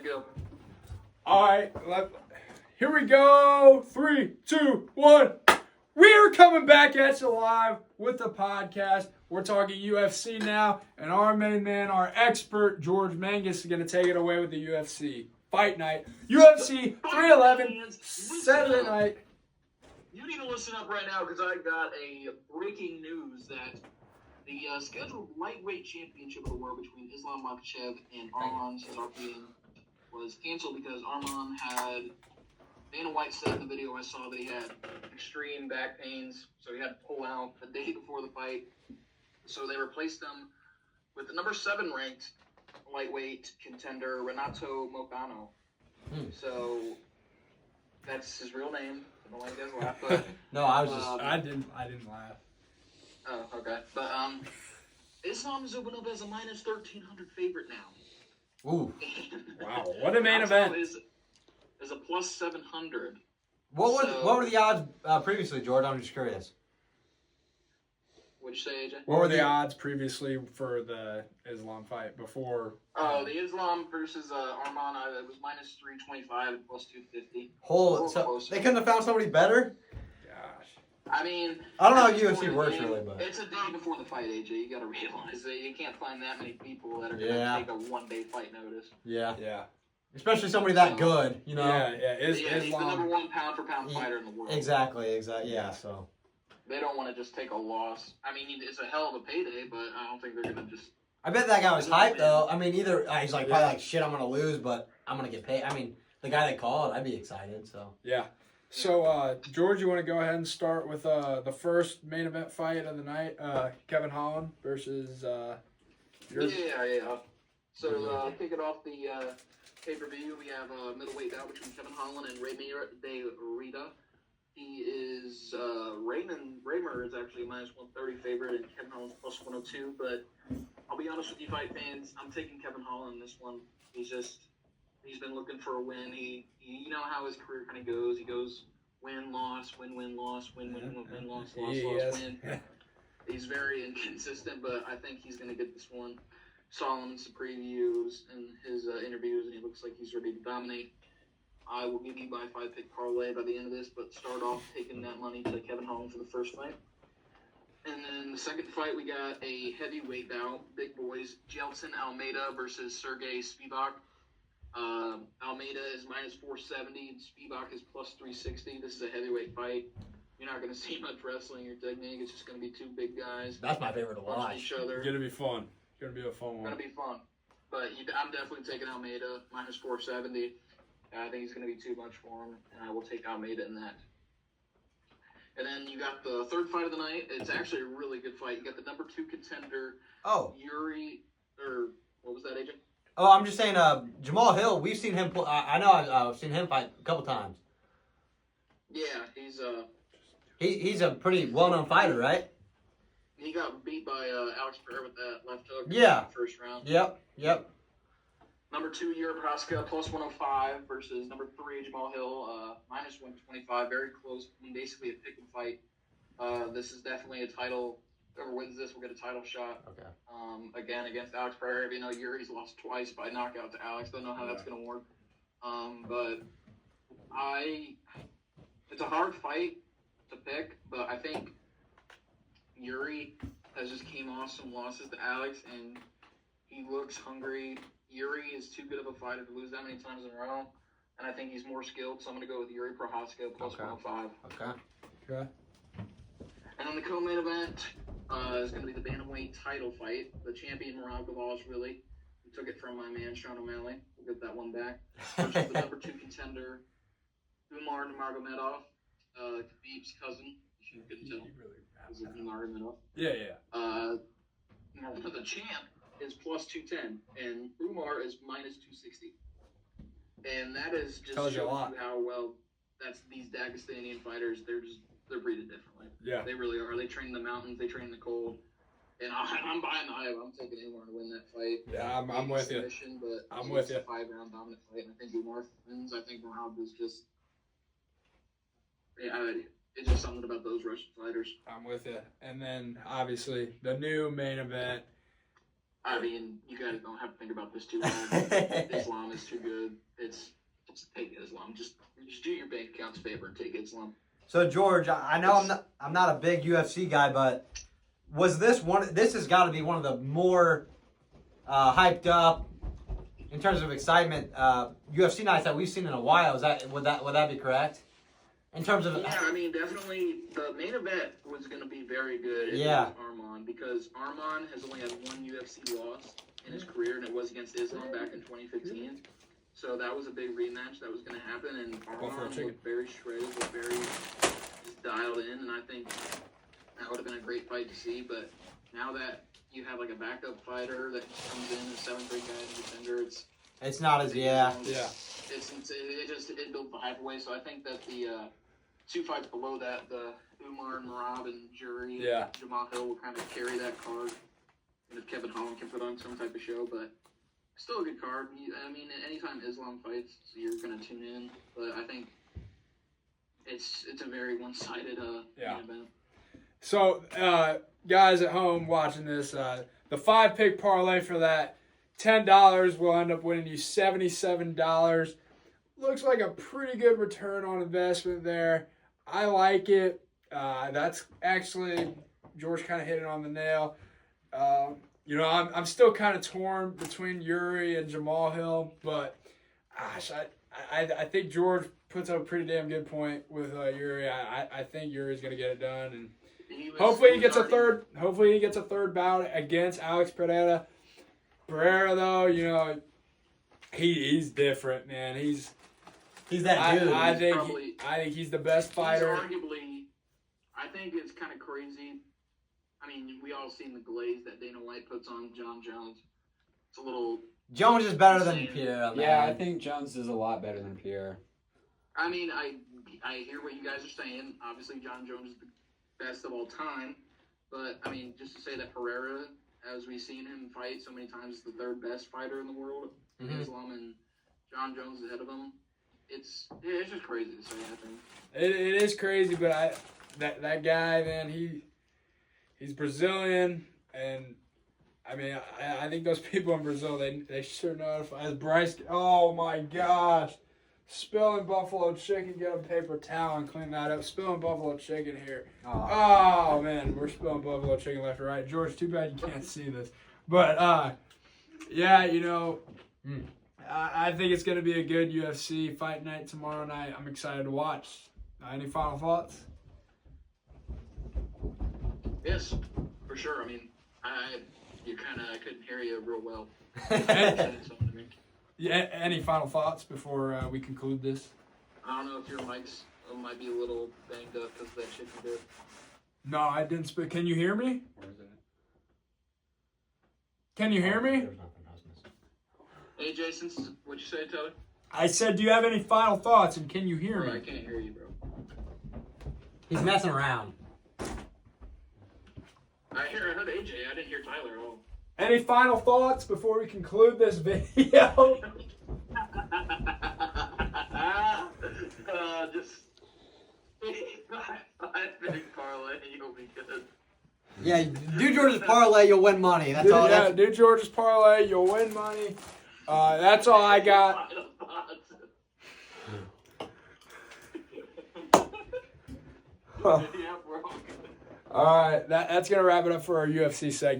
gonna go. All right, here we go. 3, 2, 1. We're coming back at you live with the podcast. We're talking UFC now, and our main man, our expert, George Mangus, is going to take it away with the UFC Fight Night. UFC 311, Saturday night. You need to listen up right now because I got a breaking news that the scheduled lightweight championship of the world between Islam Mankachev and Arman Sarkian was canceled because Arman had, Dana White said in the video I saw that he had extreme back pains, so he had to pull out the day before the fight. So they replaced him with the number 7 ranked lightweight contender, Renato Moicano. So that's his real name. I don't like you guys laugh, but no, I was just I didn't laugh. Oh, okay. But Islam Zubinov is a minus 1,300 favorite now. ooh. Wow, what a main event. Is a plus 700. What were the odds previously, George? I'm just curious. What'd you say, AJ? What were the odds previously for the Islam fight before? Oh, the Islam versus Arman, it was minus 325 and plus 250. So they couldn't have found somebody better? Gosh. I mean, I don't know how UFC works really, but it's a day before the fight, AJ. You got to realize that you can't find that many people that are going to take a one-day fight notice. Yeah. Especially somebody that good, you know. He's the number 1 pound-for-pound fighter in the world. Exactly. Yeah, so. They don't want to just take a loss. I mean, it's a hell of a payday, but I don't think they're going to just... I bet that guy was hyped, though. I mean, either he's like probably like, shit, I'm going to lose, but I'm going to get paid. I mean, the guy that called, I'd be excited, so. Yeah. So, George, you want to go ahead and start with the first main event fight of the night, Kevin Holland versus yours? Yeah. So, kick it off the pay-per-view. We have a middleweight bout between Kevin Holland and Raymer de Rita. He is, Raymer is actually a minus 130 favorite, and Kevin Holland's plus 102, but I'll be honest with you, fight fans, I'm taking Kevin Holland in this one. He's been looking for a win. You know how his career kind of goes. He goes win, loss, win, loss, win, loss, win. He's very inconsistent, but I think he's going to get this one. Saw him in some previews and his interviews, and he looks like he's ready to dominate. I will give you my 5-pick parlay by the end of this, but start off taking that money to Kevin Holland for the first fight. And then the second fight, we got a heavyweight bout, big boys, Jeltsin Almeida versus Sergey Spivak. Almeida is minus 470, and Spivak is plus 360. This is a heavyweight fight. You're not going to see much wrestling or technique. It's just going to be two big guys. That's my favorite to watch. Each other. It's going to be fun. It's going to be a fun one. It's going to be fun. But I'm definitely taking Almeida, minus 470. I think it's going to be too much for him, and I will take Almeida in that. And then you got the third fight of the night. It's actually a really good fight. You got the number 2 contender, Yuri, or what was that, AJ? Oh, I'm just saying, Jamal Hill. We've seen him. I know I've seen him fight a couple times. Yeah, he's a pretty well-known fighter, right? He got beat by Alex Pereira with that left hook. Yeah. In the first round. Yep. Number 2, Yuri Prohaska, plus 105 versus number 3, Jamal Hill, minus 125. Very close. Basically a pick and fight. This is definitely a title. Whoever wins this will get a title shot. Okay. Again, against Alex Pereira. You know, Yuri's lost twice by knockout to Alex. Don't know how that's going to work. But it's a hard fight to pick, but I think Yuri has just came off some losses to Alex, and he looks hungry. Yuri is too good of a fighter to lose that many times in a row, and I think he's more skilled, so I'm going to go with Yuri Prohaska, plus 105. Okay. And then the co-main event is going to be the bantamweight title fight. The champion, Murad Really. We took it from my man, Sean O'Malley. We'll get that one back. Versus the number 2 contender, Umar Nurmagomedov, Khabib's cousin, if you couldn't tell. This is Nurmagomedov. Yeah. The champ is plus 210, and Umar is minus 260. And that is just tells you a shows lot. You how well these Dagestanian fighters, they're breeded differently. Yeah. They really are. They train in the mountains, they train in the cold. And I'm buying the hype. I'm taking Umar to win that fight. Yeah, I'm with you. But I'm with you. It's a 5-round dominant fight, and I think Umar wins. I think Murad is just... it's just something about those Russian fighters. I'm with you. And then, obviously, the new main event, I mean, you guys don't have to think about this too long. Islam is too good. It's just take Islam. Just do your bank account's favor and take Islam. So George, I know I'm not a big UFC guy, but was this one? This has got to be one of the more hyped up in terms of excitement UFC nights that we've seen in a while. Would that be correct? In terms of yeah, I mean, definitely the main event was going to be very good. Yeah. Arman, because Arman has only had one UFC loss in his career, and it was against Islam back in 2015. So that was a big rematch that was going to happen, and Arman looked very shredded, looked very just dialed in, and I think that would have been a great fight to see. But now that you have like a backup fighter that just comes in, a seventh-grade guy, and defender, it's not as yeah. It built the hype away. So I think that the two fights below that, the Umar and Merab and Jury and Jamal Hill will kind of carry that card. And if Kevin Holland can put on some type of show, but still a good card. I mean, anytime Islam fights, you're going to tune in. But I think it's a very one-sided event. So, guys at home watching this, the 5-pick parlay for that, $10 will end up winning you $77. Looks like a pretty good return on investment there. I like it. That's actually, George kind of hit it on the nail. I'm still kind of torn between Yuri and Jamal Hill, but gosh, I think George puts up a pretty damn good point with Yuri. I think Yuri's gonna get it done, and hopefully he gets a third. Hopefully he gets a third bout against Alex Pereira. Pereira, though, he's different, man. He's that dude. I think he's the best fighter. Arguably, I think it's kind of crazy. I mean, we all seen the glaze that Dana White puts on John Jones. It's a little. Jones is better than Pierre. Yeah, I think Jones is a lot better than Pierre. I mean, I hear what you guys are saying. Obviously, John Jones is the best of all time. But, I mean, just to say that Pereira, as we've seen him fight so many times, is the third best fighter in the world. Mm-hmm. Islam and John Jones is ahead of him. It's just crazy to say, I think. It is crazy, but that guy, man, he's Brazilian, and I mean, I think those people in Brazil, they sure know as Bryce. Oh my gosh, spilling buffalo chicken. Get a paper towel and clean that up. Spilling buffalo chicken here. Oh man, we're spilling buffalo chicken left and right. George, too bad you can't see this, but yeah, I think it's going to be a good UFC fight night tomorrow night. I'm excited to watch. Any final thoughts? Yes, for sure. I mean, I couldn't hear you real well. Yeah. Any final thoughts before we conclude this? I don't know if your mics might be a little banged up because of that shit you did. No, I didn't speak. Can you hear me? Where is it? Can you hear me? Hey, Jason, what'd you say, Tyler? I said, do you have any final thoughts, and can you hear me? I can't hear you, bro. He's messing around. I heard AJ. I didn't hear Tyler at all. Any final thoughts before we conclude this video? Just 5-pick parlay, you'll be good. Yeah, do George's parlay, you'll win money. That's all. Yeah, do George's parlay, you'll win money. That's all I got. All right, that's gonna wrap it up for our UFC segment.